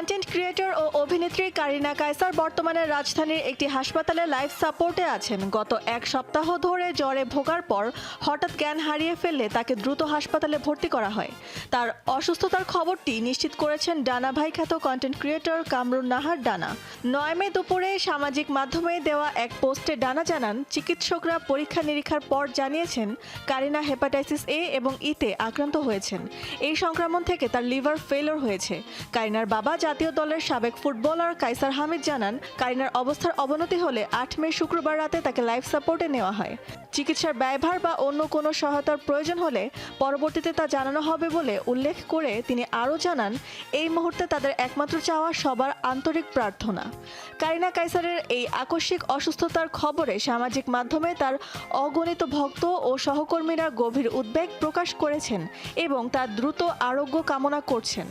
Content creator ও অভিনেত্রী কারিনা কায়সার বর্তমানে রাজধানীর একটি হাসপাতালে লাইফ সাপোর্টে আছেন। গত এক সপ্তাহ ধরে জ্বরে ভোগার পর হঠাৎ জ্ঞান হারিয়ে ফেললে তাকে দ্রুত হাসপাতালে ভর্তি করা হয়। তার অসুস্থতার খবরটি নিশ্চিত করেছেন ডানা ভাই খ্যাত কন্টেন্ট ক্রিয়েটর কামরুন নাহার ডানা। 9 মে দুপুরে সামাজিক মাধ্যমে দেওয়া এক পোস্টে ডানা জানান, চিকিৎসকরা পরীক্ষা নিরীক্ষার পর জানিয়েছেন কারিনা হেপাটাইটিস এ এবং ইতে আক্রান্ত হয়েছেন। এই সংক্রমণ থেকে তার লিভার ফেলিওর হয়েছে। কারিনার বাবা জাতীয় দলের সাবেক ফুটবলার কায়সার হামিদ জানান, কারিনার অবস্থার অবনতি হলে 8 মে শুক্রবার রাতে তাকে লাইফ সাপোর্টে নেওয়া হয়। চিকিৎসার ব্যয়ভার বা অন্য কোনো সহায়তার প্রয়োজন হলে পরবর্তীতে তা জানানো হবে বলে উল্লেখ করে তিনি আরও জানান, এই মুহূর্তে তাদের একমাত্র চাওয়া সবার আন্তরিক প্রার্থনা। কারিনা কায়সারের এই আকস্মিক অসুস্থতার খবরে সামাজিক মাধ্যমে তার অগণিত ভক্ত ও সহকর্মীরা গভীর উদ্বেগ প্রকাশ করেছেন এবং তার দ্রুত আরোগ্য কামনা করছেন।